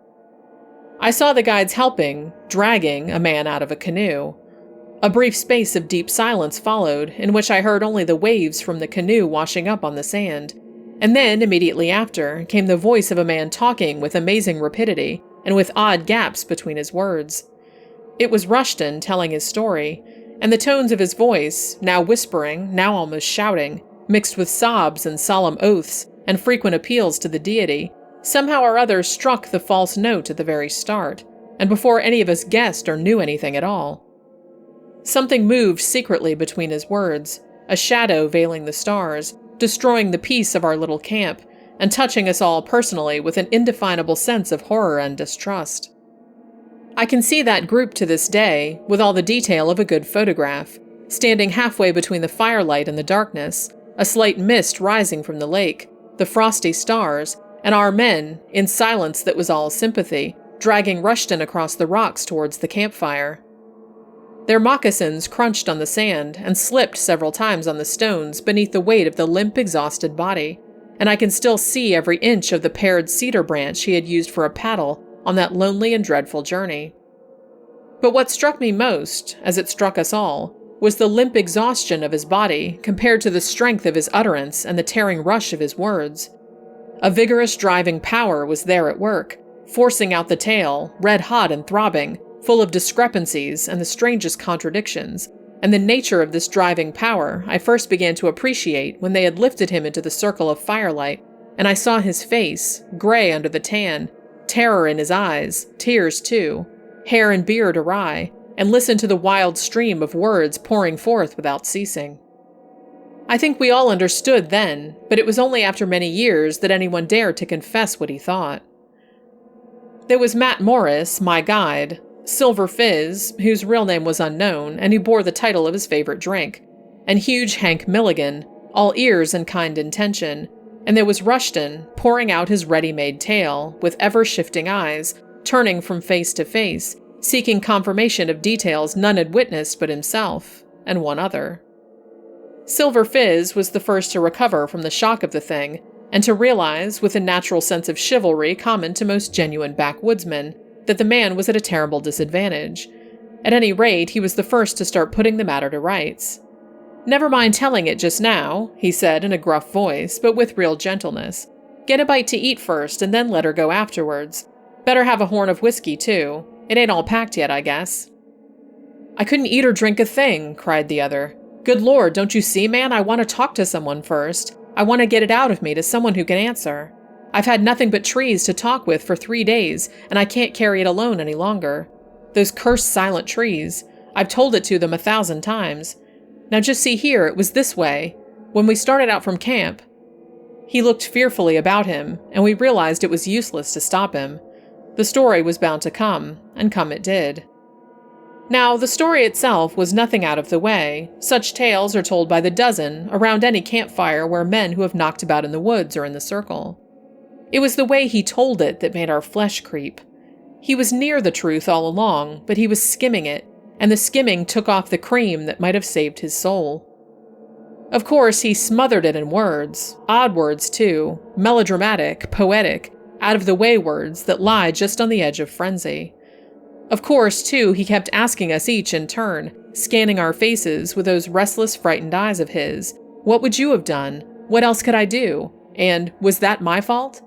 I saw the guides helping, dragging, a man out of a canoe. A brief space of deep silence followed, in which I heard only the waves from the canoe washing up on the sand, and then, immediately after, came the voice of a man talking with amazing rapidity, and with odd gaps between his words. It was Rushdon telling his story, and the tones of his voice, now whispering, now almost shouting, mixed with sobs and solemn oaths, and frequent appeals to the deity, somehow or other struck the false note at the very start, and before any of us guessed or knew anything at all. Something moved secretly between his words, a shadow veiling the stars, destroying the peace of our little camp, and touching us all personally with an indefinable sense of horror and distrust. I can see that group to this day, with all the detail of a good photograph, standing halfway between the firelight and the darkness, a slight mist rising from the lake, the frosty stars, and our men, in silence that was all sympathy, dragging Justyn across the rocks towards the campfire. Their moccasins crunched on the sand and slipped several times on the stones beneath the weight of the limp, exhausted body, and I can still see every inch of the pared cedar branch he had used for a paddle on that lonely and dreadful journey. But what struck me most, as it struck us all, was the limp exhaustion of his body compared to the strength of his utterance and the tearing rush of his words. A vigorous driving power was there at work, forcing out the tale, red-hot and throbbing, full of discrepancies and the strangest contradictions, and the nature of this driving power I first began to appreciate when they had lifted him into the circle of firelight, and I saw his face, gray under the tan, terror in his eyes, tears too, hair and beard awry, and listened to the wild stream of words pouring forth without ceasing. I think we all understood then, but it was only after many years that anyone dared to confess what he thought. There was Matt Morris, my guide, Silver Fizz, whose real name was unknown and who bore the title of his favorite drink, and huge Hank Milligan, all ears and kind intention, and there was Justyn, pouring out his ready-made tale, with ever-shifting eyes, turning from face to face, seeking confirmation of details none had witnessed but himself, and one other. Silver Fizz was the first to recover from the shock of the thing, and to realize, with a natural sense of chivalry common to most genuine backwoodsmen, that the man was at a terrible disadvantage. At any rate, he was the first to start putting the matter to rights. "Never mind telling it just now," he said in a gruff voice, but with real gentleness. "Get a bite to eat first, and then let her go afterwards. Better have a horn of whiskey, too. It ain't all packed yet, I guess." "I couldn't eat or drink a thing," cried the other. "Good Lord, don't you see, man? I want to talk to someone first. I want to get it out of me to someone who can answer. I've had nothing but trees to talk with for 3 days, and I can't carry it alone any longer. Those cursed silent trees. I've told it to them 1,000 times. Now just see here, it was this way. When we started out from camp..." He looked fearfully about him, and we realized it was useless to stop him. The story was bound to come, and come it did. Now, the story itself was nothing out of the way. Such tales are told by the dozen around any campfire where men who have knocked about in the woods are in the circle. It was the way he told it that made our flesh creep. He was near the truth all along, but he was skimming it, and the skimming took off the cream that might have saved his soul. Of course, he smothered it in words, odd words too, melodramatic, poetic, out-of-the-way words that lie just on the edge of frenzy. Of course, too, he kept asking us each in turn, scanning our faces with those restless, frightened eyes of his, "What would you have done? What else could I do?" And, "Was that my fault?"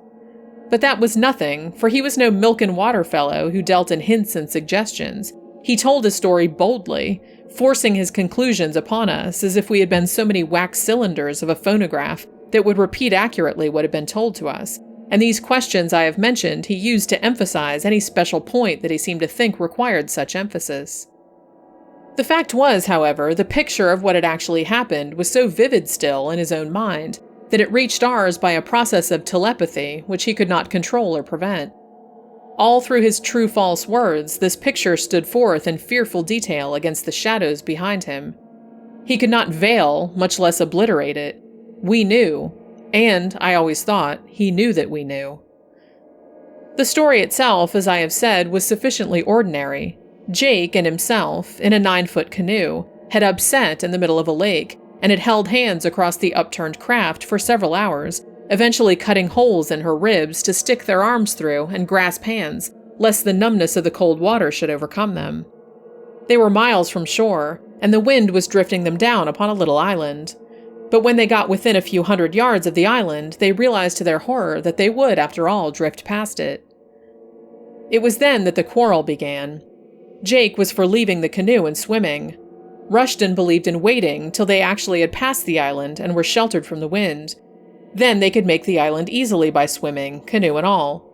But that was nothing, for he was no milk-and-water fellow who dealt in hints and suggestions. He told his story boldly, forcing his conclusions upon us as if we had been so many wax cylinders of a phonograph that would repeat accurately what had been told to us. And these questions I have mentioned he used to emphasize any special point that he seemed to think required such emphasis. The fact was, however, the picture of what had actually happened was so vivid still in his own mind that it reached ours by a process of telepathy which he could not control or prevent. All through his true-false words, this picture stood forth in fearful detail against the shadows behind him. He could not veil, much less obliterate it. We knew. And, I always thought, he knew that we knew. The story itself, as I have said, was sufficiently ordinary. Jake and himself, in a 9-foot canoe, had upset in the middle of a lake, and had held hands across the upturned craft for several hours, eventually cutting holes in her ribs to stick their arms through and grasp hands, lest the numbness of the cold water should overcome them. They were miles from shore, and the wind was drifting them down upon a little island. But when they got within a few 100 yards of the island, they realized to their horror that they would, after all, drift past it. It was then that the quarrel began. Jake was for leaving the canoe and swimming. Justyn believed in waiting till they actually had passed the island and were sheltered from the wind. Then they could make the island easily by swimming, canoe and all.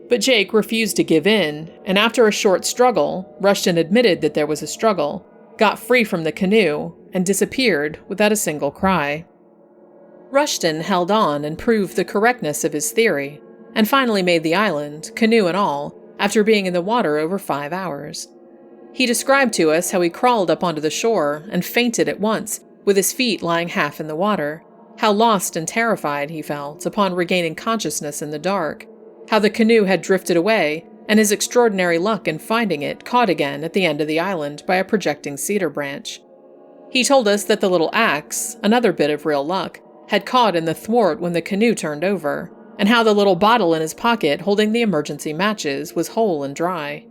But Jake refused to give in, and after a short struggle, Justyn admitted that there was a struggle, got free from the canoe, and disappeared without a single cry. Justyn held on and proved the correctness of his theory, and finally made the island, canoe and all, after being in the water over 5 hours. He described to us how he crawled up onto the shore and fainted at once, with his feet lying half in the water, how lost and terrified he felt upon regaining consciousness in the dark, how the canoe had drifted away, and his extraordinary luck in finding it caught again at the end of the island by a projecting cedar branch. He told us that the little axe, another bit of real luck, had caught in the thwart when the canoe turned over, and how the little bottle in his pocket holding the emergency matches was whole and dry.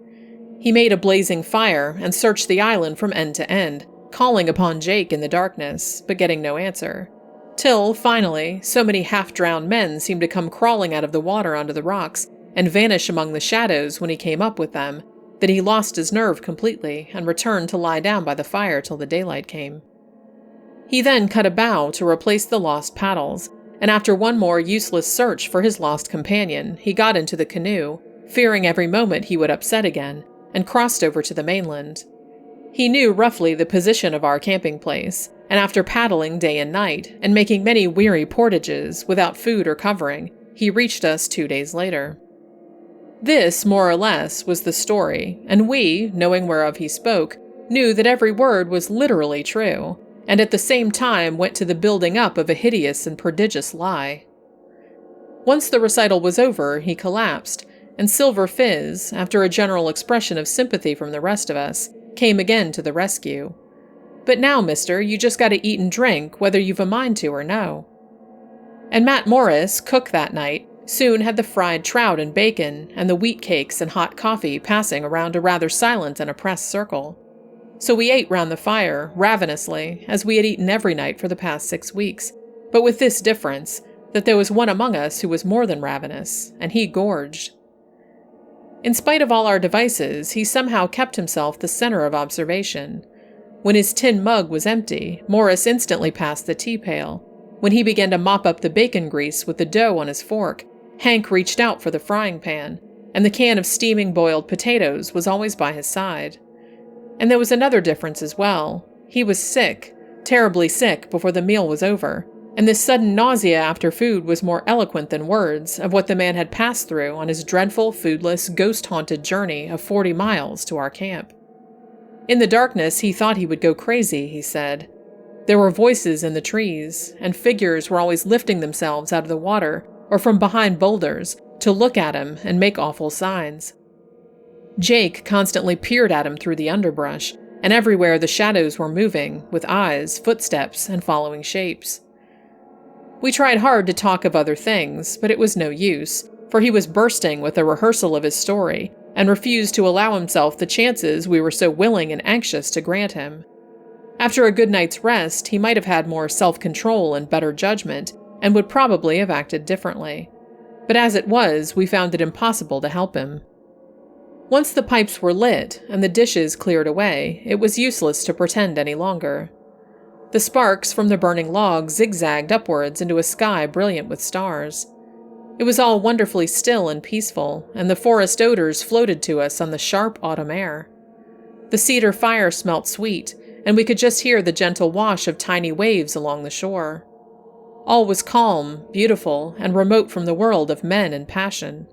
He made a blazing fire and searched the island from end to end, calling upon Jake in the darkness, but getting no answer. Till, finally, so many half-drowned men seemed to come crawling out of the water onto the rocks and vanish among the shadows when he came up with them, that he lost his nerve completely and returned to lie down by the fire till the daylight came. He then cut a bow to replace the lost paddles, and after one more useless search for his lost companion, he got into the canoe, fearing every moment he would upset again, and crossed over to the mainland. He knew roughly the position of our camping place, and after paddling day and night, and making many weary portages without food or covering, he reached us 2 days later. This, more or less, was the story, and we, knowing whereof he spoke, knew that every word was literally true, and at the same time went to the building up of a hideous and prodigious lie. Once the recital was over, he collapsed, and Silver Fizz, after a general expression of sympathy from the rest of us, came again to the rescue. "But now, mister, you just gotta eat and drink, whether you've a mind to or no." And Matt Morris, cook that night, soon had the fried trout and bacon, and the wheat cakes and hot coffee passing around a rather silent and oppressed circle. So we ate round the fire, ravenously, as we had eaten every night for the past 6 weeks, but with this difference, that there was one among us who was more than ravenous, and he gorged. In spite of all our devices, he somehow kept himself the center of observation. When his tin mug was empty, Morris instantly passed the tea pail. When he began to mop up the bacon grease with the dough on his fork, Hank reached out for the frying pan, and the can of steaming boiled potatoes was always by his side. And there was another difference as well. He was sick, terribly sick, before the meal was over, and this sudden nausea after food was more eloquent than words of what the man had passed through on his dreadful, foodless, ghost-haunted journey of 40 miles to our camp. In the darkness, he thought he would go crazy, he said. There were voices in the trees, and figures were always lifting themselves out of the water or from behind boulders to look at him and make awful signs. Jake constantly peered at him through the underbrush, and everywhere the shadows were moving, with eyes, footsteps, and following shapes. We tried hard to talk of other things, but it was no use, for he was bursting with a rehearsal of his story, and refused to allow himself the chances we were so willing and anxious to grant him. After a good night's rest, he might have had more self-control and better judgment, and would probably have acted differently. But as it was, we found it impossible to help him. Once the pipes were lit and the dishes cleared away, it was useless to pretend any longer. The sparks from the burning logs zigzagged upwards into a sky brilliant with stars. It was all wonderfully still and peaceful, and the forest odors floated to us on the sharp autumn air. The cedar fire smelt sweet, and we could just hear the gentle wash of tiny waves along the shore. All was calm, beautiful, and remote from the world of men and passion.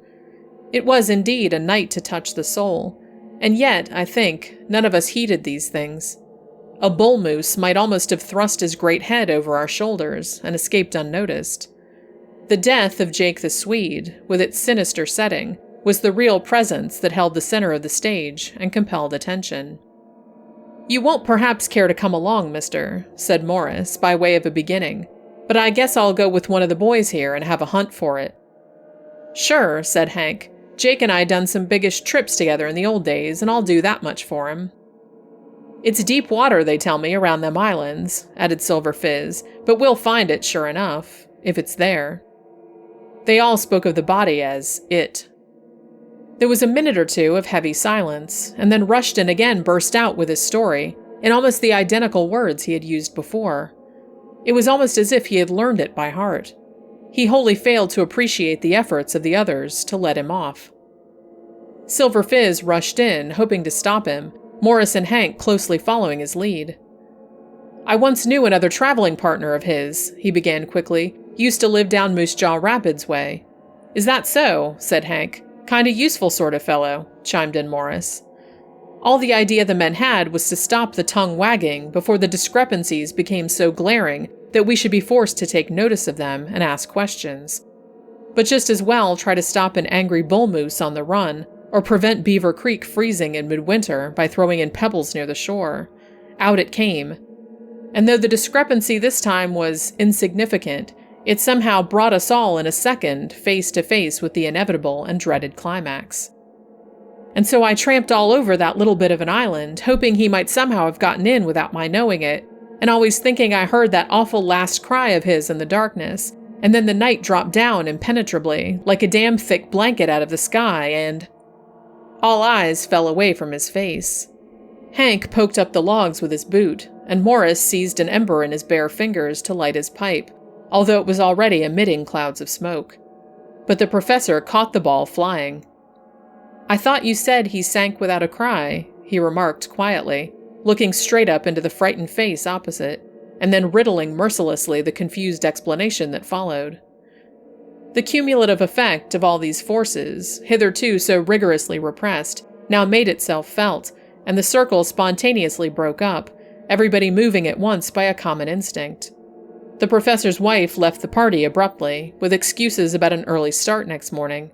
It was indeed a night to touch the soul, and yet, I think, none of us heeded these things. A bull moose might almost have thrust his great head over our shoulders and escaped unnoticed. The death of Jake the Swede, with its sinister setting, was the real presence that held the center of the stage and compelled attention. "You won't perhaps care to come along, mister," said Morris, by way of a beginning, "but I guess I'll go with one of the boys here and have a hunt for it." "Sure," said Hank. "Jake and I done some biggish trips together in the old days, and I'll do that much for him." "It's deep water, they tell me, around them islands," added Silver Fizz, "but we'll find it, sure enough, if it's there." They all spoke of the body as it. There was a minute or two of heavy silence, and then Justyn again burst out with his story, in almost the identical words he had used before. It was almost as if he had learned it by heart. He wholly failed to appreciate the efforts of the others to let him off. Silver Fizz rushed in, hoping to stop him, Morris and Hank closely following his lead. "I once knew another traveling partner of his," he began quickly, Used to live down Moose Jaw Rapids way." "Is that so?" said Hank. "Kinda useful sort of fellow," chimed in Morris. All the idea the men had was to stop the tongue wagging before the discrepancies became so glaring that we should be forced to take notice of them and ask questions. But just as well try to stop an angry bull moose on the run, or prevent Beaver Creek freezing in midwinter by throwing in pebbles near the shore. Out it came. And though the discrepancy this time was insignificant, it somehow brought us all in a second face to face with the inevitable and dreaded climax. And so I tramped all over that little bit of an island, hoping he might somehow have gotten in without my knowing it, and always thinking I heard that awful last cry of his in the darkness, and then the night dropped down impenetrably, like a damn thick blanket out of the sky, and... All eyes fell away from his face. Hank poked up the logs with his boot, and Morris seized an ember in his bare fingers to light his pipe, although it was already emitting clouds of smoke. But the professor caught the ball flying. "I thought you said he sank without a cry," he remarked quietly, looking straight up into the frightened face opposite, and then riddling mercilessly the confused explanation that followed. The cumulative effect of all these forces, hitherto so rigorously repressed, now made itself felt, and the circle spontaneously broke up, everybody moving at once by a common instinct. The professor's wife left the party abruptly, with excuses about an early start next morning.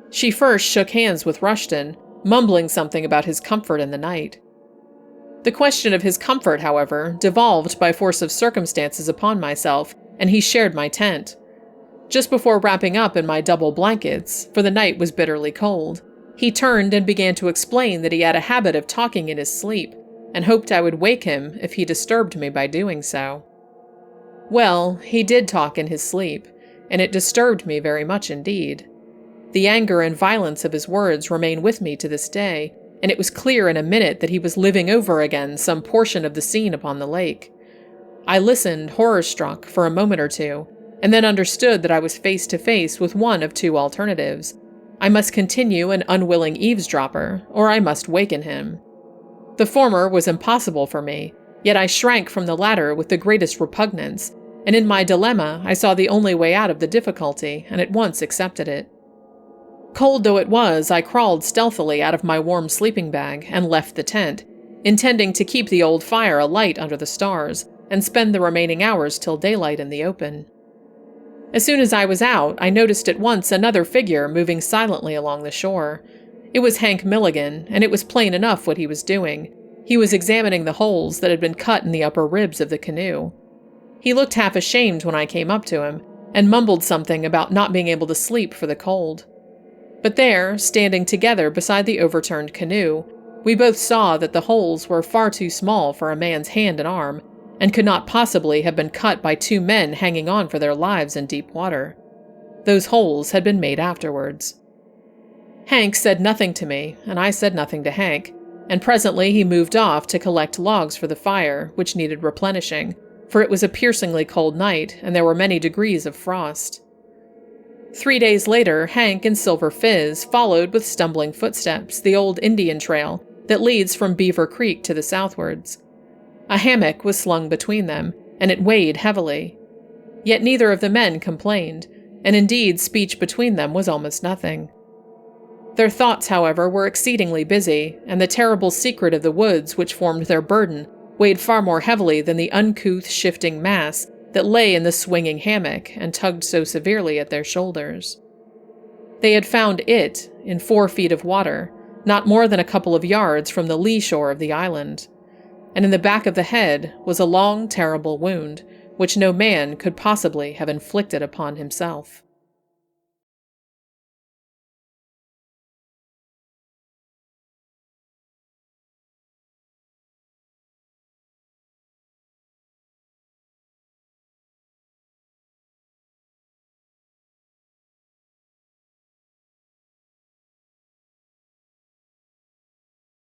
She first shook hands with Rushdon, mumbling something about his comfort in the night. The question of his comfort, however, devolved by force of circumstances upon myself, and he shared my tent. Just before wrapping up in my double blankets, for the night was bitterly cold, he turned and began to explain that he had a habit of talking in his sleep, and hoped I would wake him if he disturbed me by doing so. Well, he did talk in his sleep, and it disturbed me very much indeed. The anger and violence of his words remain with me to this day, and it was clear in a minute that he was living over again some portion of the scene upon the lake. I listened, horror-struck, for a moment or two, and then understood that I was face to face with one of two alternatives. I must continue an unwilling eavesdropper, or I must waken him. The former was impossible for me, yet I shrank from the latter with the greatest repugnance, and in my dilemma I saw the only way out of the difficulty, and at once accepted it. Cold though it was, I crawled stealthily out of my warm sleeping bag and left the tent, intending to keep the old fire alight under the stars, and spend the remaining hours till daylight in the open. As soon as I was out, I noticed at once another figure moving silently along the shore. It was Hank Milligan, and it was plain enough what he was doing. He was examining the holes that had been cut in the upper ribs of the canoe. He looked half ashamed when I came up to him, and mumbled something about not being able to sleep for the cold. But there, standing together beside the overturned canoe, we both saw that the holes were far too small for a man's hand and arm, and could not possibly have been cut by two men hanging on for their lives in deep water. Those holes had been made afterwards. Hank said nothing to me, and I said nothing to Hank, and presently he moved off to collect logs for the fire, which needed replenishing, for it was a piercingly cold night, and there were many degrees of frost. 3 days later, Hank and Silver Fizz followed with stumbling footsteps the old Indian trail that leads from Beaver Creek to the southwards. A hammock was slung between them, and it weighed heavily. Yet neither of the men complained, and indeed speech between them was almost nothing. Their thoughts, however, were exceedingly busy, and the terrible secret of the woods which formed their burden weighed far more heavily than the uncouth, shifting mass that lay in the swinging hammock and tugged so severely at their shoulders. They had found it in 4 feet of water, not more than a couple of yards from the lee shore of the island, and in the back of the head was a long, terrible wound, which no man could possibly have inflicted upon himself.